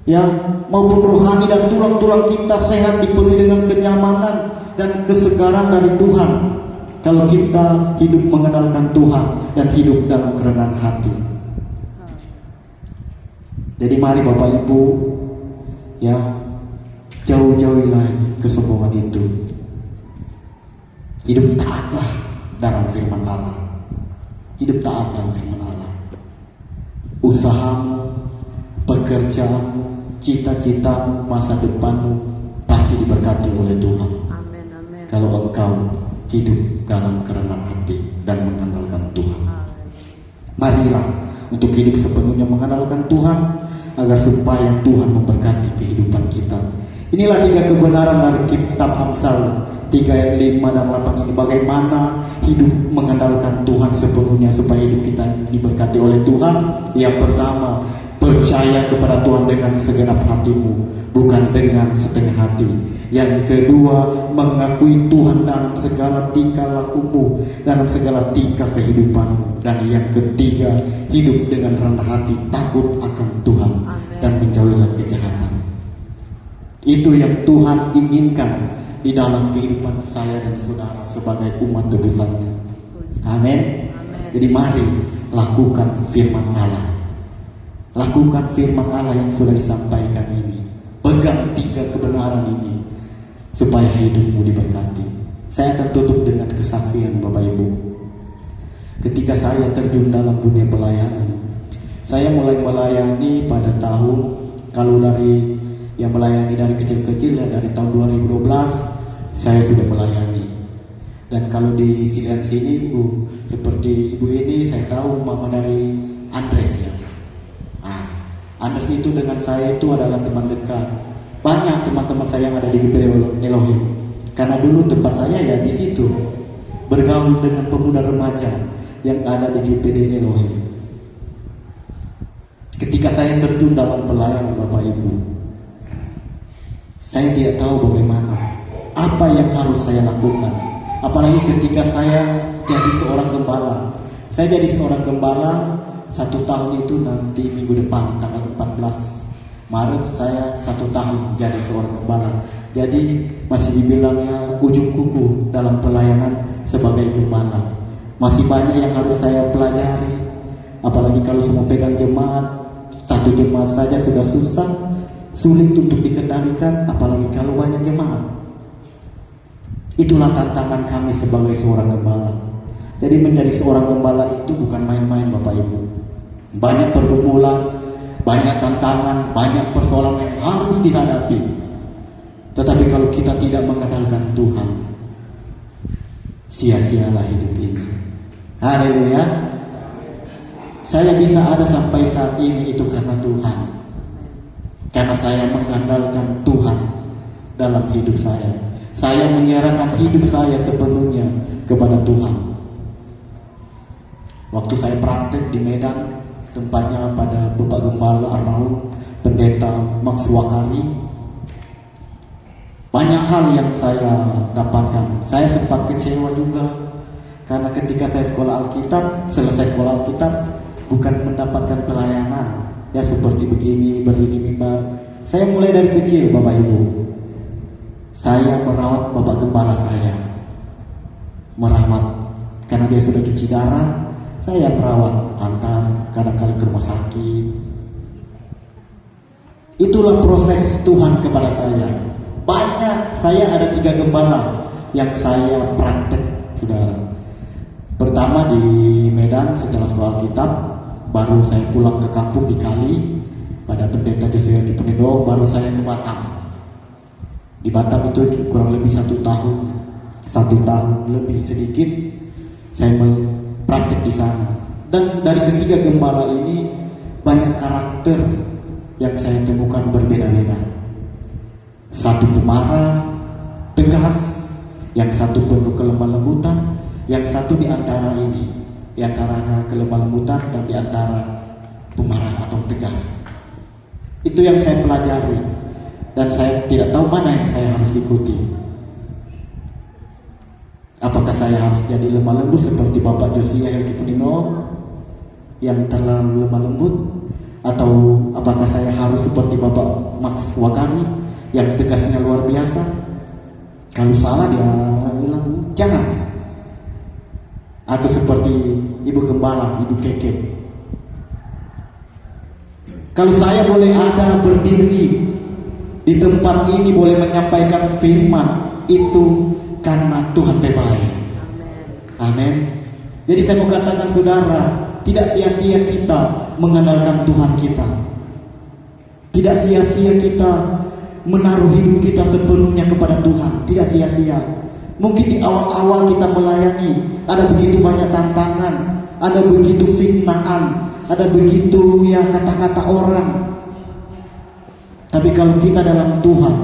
ya, maupun rohani, dan tulang-tulang kita sehat, dipenuhi dengan kenyamanan dan kesegaran dari Tuhan. kalau kita hidup mengandalkan Tuhan dan hidup dalam kerendahan hati. Jadi mari Bapak Ibu, ya, jauh-jauhilah kesombongan itu. Hidup taatlah dalam firman Allah. Hidup taat dalam firman Allah. Usahamu, pekerjaanmu, cita-citamu, masa depanmu pasti diberkati oleh Tuhan. Amin. Amin. Kalau engkau hidup dalam kerendahan hati dan mengandalkan Tuhan. Marilah untuk hidup sepenuhnya mengandalkan Tuhan, agar supaya Tuhan memberkati kehidupan kita. Inilah 3 kebenaran dari kitab Amsal 3 ayat 5 dan 8 ini, bagaimana hidup mengandalkan Tuhan sepenuhnya supaya hidup kita diberkati oleh Tuhan. Yang pertama, percaya kepada Tuhan dengan segenap hatimu, bukan dengan setengah hati. Yang kedua, mengakui Tuhan dalam segala tingkah lakumu, dalam segala tingkah kehidupanmu. Dan yang ketiga, hidup dengan rendah hati, takut akan Tuhan. Amen. Dan menjauhilah kejahatan. Itu yang Tuhan inginkan di dalam kehidupan saya dan saudara sebagai umat tebusannya. Amin. Amin. Jadi mari lakukan firman Allah. Lakukan firman Allah yang sudah disampaikan ini. Pegang 3 kebenaran ini supaya hidupmu diberkati. Saya akan tutup dengan kesaksian Bapak Ibu. Ketika saya terjun dalam dunia pelayanan, saya mulai melayani pada tahun, kalau dari yang melayani dari kecil-kecil ya, dari tahun 2012 saya sudah melayani. Dan kalau di sini ibu, seperti ibu ini, saya tahu mama dari Andres ya. Andres itu dengan saya itu adalah teman dekat. Banyak teman-teman saya yang ada di GPD Elohim. Karena dulu tempat saya ya di situ, bergaul dengan pemuda remaja yang ada di GPD Elohim. Ketika saya terjun dalam pelayanan Bapak Ibu, saya tidak tahu bagaimana, apa yang harus saya lakukan. Apalagi ketika saya jadi seorang gembala. Saya jadi seorang gembala 1 tahun itu nanti minggu depan tanggal 14 Maret saya 1 tahun jadi seorang gembala. Jadi masih dibilangnya ujung kuku dalam pelayanan sebagai gembala. Masih banyak yang harus saya pelajari. Apalagi kalau semua pegang jemaat, 1 jemaat saja sudah susah, sulit untuk dikendalikan, apalagi kalau banyak jemaat. Itulah tantangan kami sebagai seorang gembala. Jadi menjadi seorang gembala itu bukan main-main Bapak Ibu. Banyak pergumulan, banyak tantangan, banyak persoalan yang harus dihadapi. Tetapi kalau kita tidak mengandalkan Tuhan, sia-sialah hidup ini. Haleluya. Saya bisa ada sampai saat ini itu karena Tuhan. Karena saya mengandalkan Tuhan dalam hidup saya. Saya menyerahkan hidup saya sepenuhnya kepada Tuhan. Waktu saya praktek di Medan, tempatnya pada Bapak Gembala Armaum Pendeta Max Wakari, banyak hal yang saya dapatkan. Saya sempat kecewa juga karena ketika saya sekolah Alkitab, selesai sekolah Alkitab, bukan mendapatkan pelayanan ya seperti begini, berdiri mimbar. Saya mulai dari kecil Bapak Ibu. Saya merawat Bapak Gembala saya, merawat karena dia sudah cuci darah. Saya perawat, antar kadang-kadang ke rumah sakit. Itulah proses Tuhan kepada saya. Banyak, saya ada 3 gembala yang saya praktek, saudara. Pertama di Medan setelah sekolah Alkitab, baru saya pulang ke kampung di Kali pada Pendeta Joshua Kipenindo, baru saya ke Batam. Di Batam itu kurang lebih 1 tahun, 1 tahun lebih sedikit saya praktek di sana. Dan dari ketiga gembala ini banyak karakter yang saya temukan berbeda-beda. Satu pemarah, tegas, yang satu penuh kelemah lembutan, yang satu di antara ini, di antara kelemah lembutan dan di antara pemarah atau tegas. Itu yang saya pelajari dan saya tidak tahu mana yang saya harus ikuti. Apakah saya harus jadi lemah lembut seperti Bapak Josia Helkipunino yang terlalu lemah lembut, atau apakah saya harus seperti Bapak Max Wakari yang tegasnya luar biasa? Kalau salah dia bilang jangan. atau seperti Ibu Gembala, Ibu Keke. Kalau saya boleh ada berdiri di tempat ini, boleh menyampaikan firman, itu karena Tuhan baik. Amin. Jadi saya mau katakan saudara, tidak sia-sia kita mengandalkan Tuhan kita. Tidak sia-sia kita menaruh hidup kita sepenuhnya kepada Tuhan. Tidak sia-sia. Mungkin di awal-awal kita melayani, ada begitu banyak tantangan, ada begitu fitnahan, ada begitu ya kata-kata orang. Tapi kalau kita dalam Tuhan,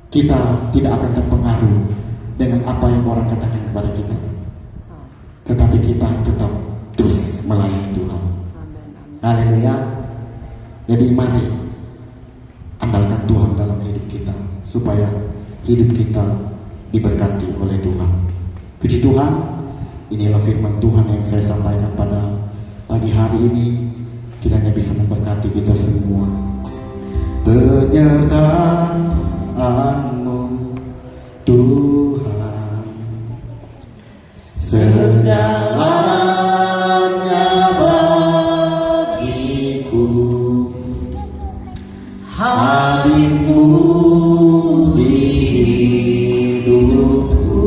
kita tidak akan terpengaruh dengan apa yang orang katakan kepada kita. Tetapi kita tetap terus melayani Tuhan. Haleluya. Jadi mari andalkan Tuhan dalam hidup kita, supaya hidup kita diberkati oleh Tuhan. Puji Tuhan, inilah firman Tuhan yang saya sampaikan pada pagi hari ini. Kiranya bisa memberkati kita semua. Penyertaan-Mu Tuhan, segalanya bagiku, hadir-Mu di hidupku,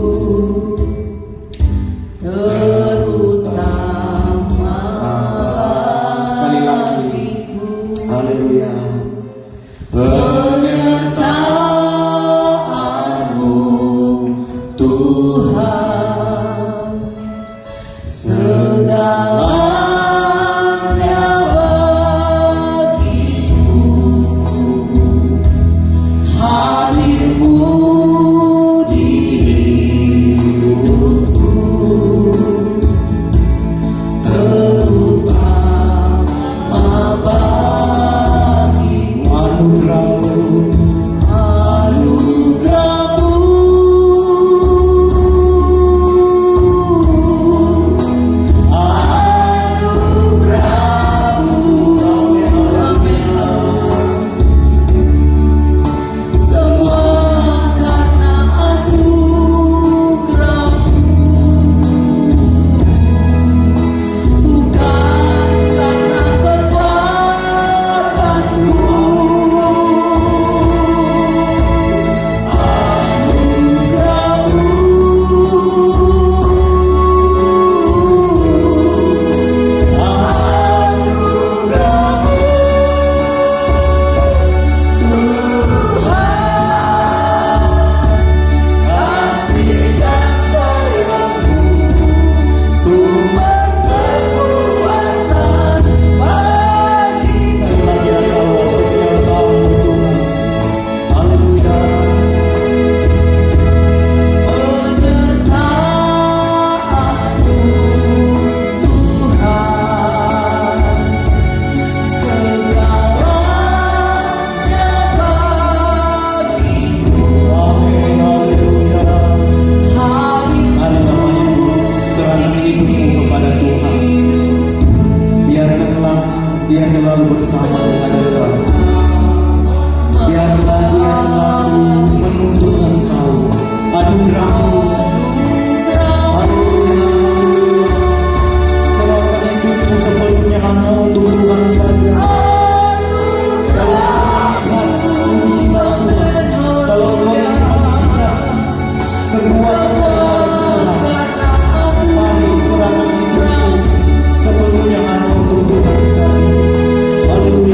terutama sekali lagi, haleluya. Penyertaan-Mu Tuhan, segalanya bagiku, hadir-Mu di hidupku, terutama bagiku. Dia selalu bersama dengan engkau. Biarlah Dia selalu menuntun engkau. Anugerah-Mu, haleluya. Serahkan hidupmu sepenuhnya hanya untuk Tuhan saja. Kalau kau melihat mujizat Tuhan, kalau kau ingin melihat kekuatan daripada Tuhan, mari serahkan hidupmu sepenuhnya hanya untuk Tuhan saja. Haleluya.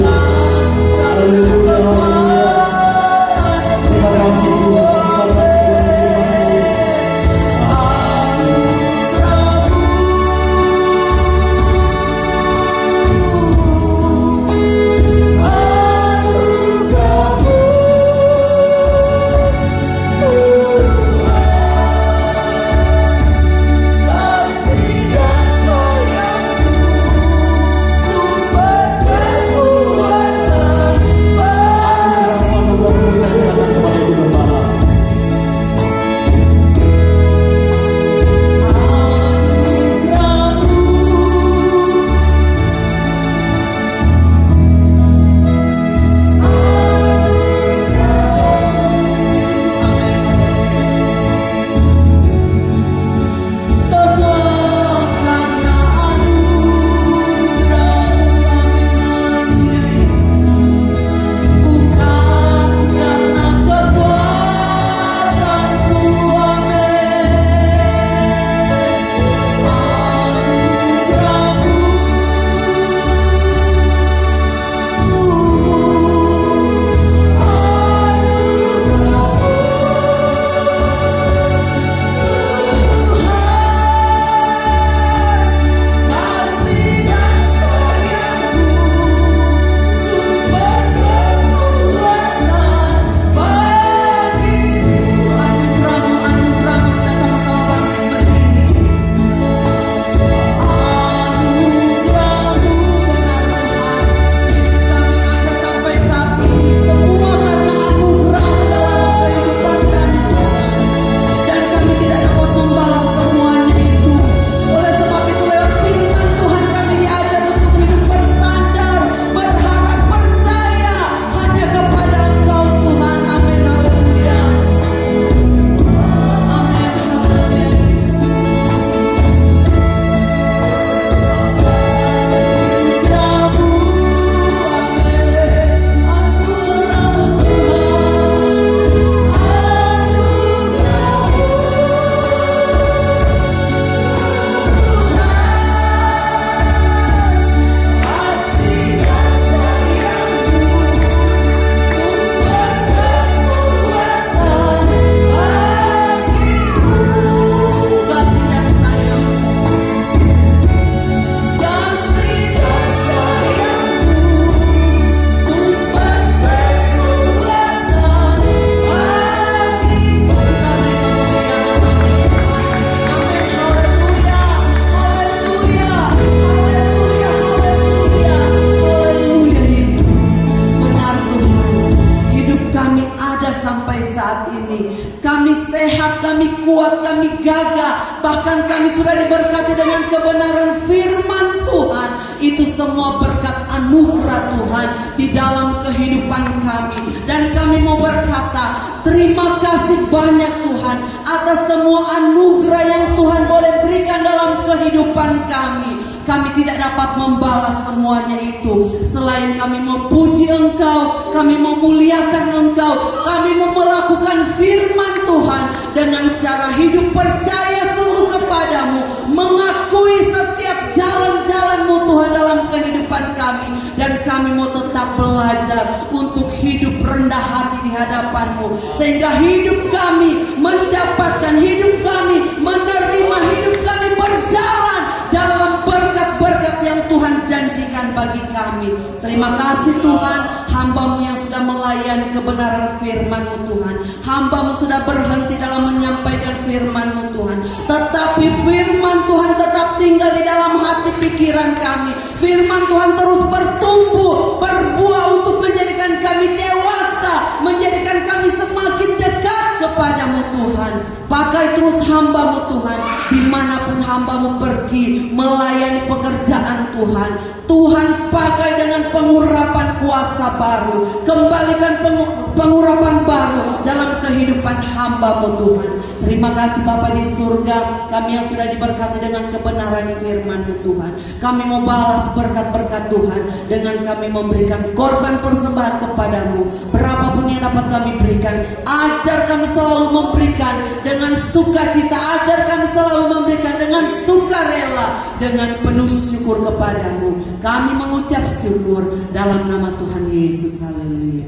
kami ada sampai saat ini. Kami sehat, kami kuat, kami gagah. Bahkan kami sudah diberkati dengan kebenaran firman Tuhan. Itu semua berkat anugerah Tuhan di dalam kehidupan kami. Dan kami mau berkata, terima kasih banyak Tuhan atas semua anugerah yang Tuhan boleh berikan dalam kehidupan kami. Kami tidak dapat membalas semuanya itu. Selain kami memuji Engkau, kami memuliakan Engkau, kami mau melakukan firman Tuhan dengan cara hidup percaya sungguh kepadamu, mengakui setiap jalan-jalan-Mu Tuhan dalam kehidupan kami. Dan kami mau tetap belajar untuk hidup rendah hati di hadapan-Mu, sehingga hidup kami mendapatkan, hidup kami menerima, hidup kami berjalan dalam berkat-berkat yang Tuhan janjikan bagi kami. Terima kasih Tuhan, hamba-Mu yang sudah melayani kebenaran firman-Mu Tuhan. Hamba-Mu sudah berhenti dalam menyampaikan firman-Mu Tuhan, tetapi firman Tuhan tetap tinggal di dalam hati pikiran kami. Firman Tuhan terus bertumbuh, berbuah untuk menjadikan kami dewasa, menjadikan kami semakin dekat kepadamu Tuhan. Pakai terus hamba-Mu Tuhan, dimanapun hamba-Mu pergi melayani pekerjaan Tuhan. Tuhan pakai dengan pengurapan kuasa baru, kembalikan pengurapan baru dalam kehidupan hamba-Mu Tuhan. Terima kasih Bapa di surga, kami yang sudah diberkati dengan kebenaran firman-Mu Tuhan. Kami mau balas berkat-berkat Tuhan dengan kami memberikan korban persembahan kepadamu. Berapapun yang dapat kami berikan, ajar kami selalu memberikan dengan sukacita, ajar kami selalu memberikan dengan sukarela, dengan penuh syukur kepadamu. Kami mengucap syukur dalam nama Tuhan Yesus. Haleluya.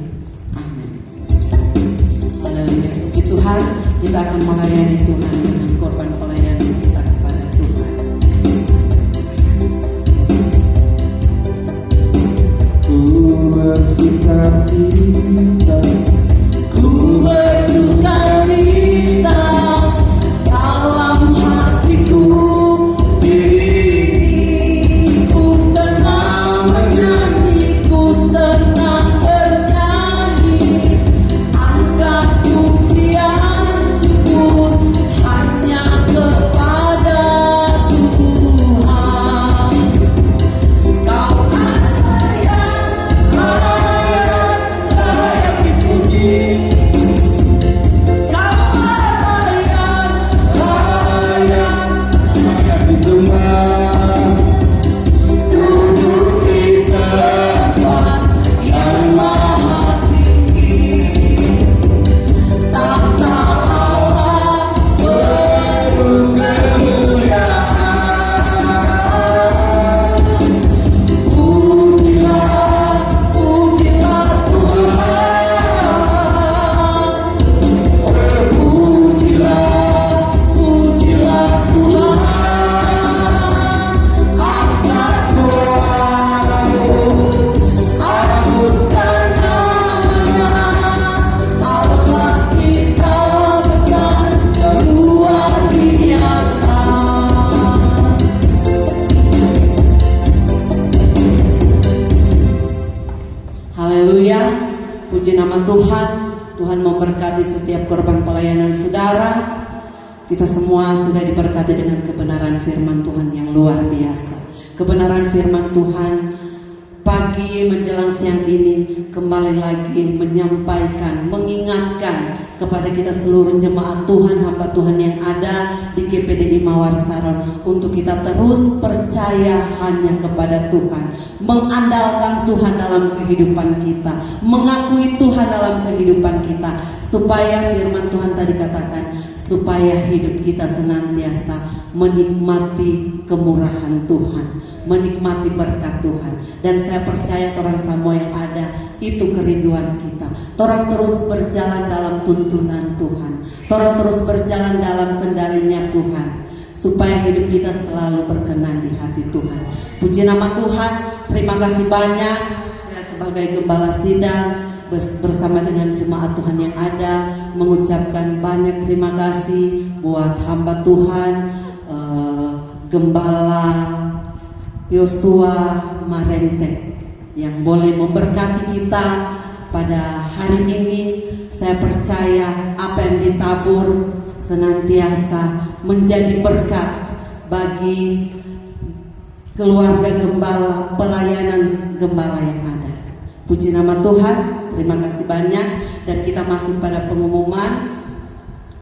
Amin. Haleluya. Puji Tuhan, kita akan melayani Tuhan dengan korban pelayanan kita kepada Tuhan. Ku bersuka cita, Ku bersuka cita dalam hatiku. Tuhan memberkati setiap korban pelayanan saudara. Kita semua sudah diberkati dengan kebenaran firman Tuhan yang luar biasa. Kebenaran firman Tuhan pagi menjelang siang ini kembali lagi menyampaikan, mengingatkan kepada kita seluruh jemaat Tuhan, hamba Tuhan yang ada di GPDI Mawar Saron, untuk kita terus percaya hanya kepada Tuhan, mengandalkan Tuhan dalam kehidupan kita, mengakui Tuhan dalam kehidupan kita, supaya firman Tuhan tadi katakan, supaya hidup kita senantiasa menikmati kemurahan Tuhan, menikmati berkat Tuhan. Dan saya percaya orang semua yang ada, itu kerinduan kita. Orang terus berjalan dalam tuntunan Tuhan, orang terus berjalan dalam kendalinya Tuhan, supaya hidup kita selalu berkenan di hati Tuhan. Puji nama Tuhan. Terima kasih banyak. Saya sebagai gembala sidang bersama dengan jemaat Tuhan yang ada mengucapkan banyak terima kasih buat hamba Tuhan Gembala Yosua Marentek yang boleh memberkati kita pada hari ini saya percaya apa yang ditabur senantiasa menjadi berkat bagi keluarga gembala, pelayanan gembala yang ada. Puji nama Tuhan, terima kasih banyak. Dan kita masuk pada pengumuman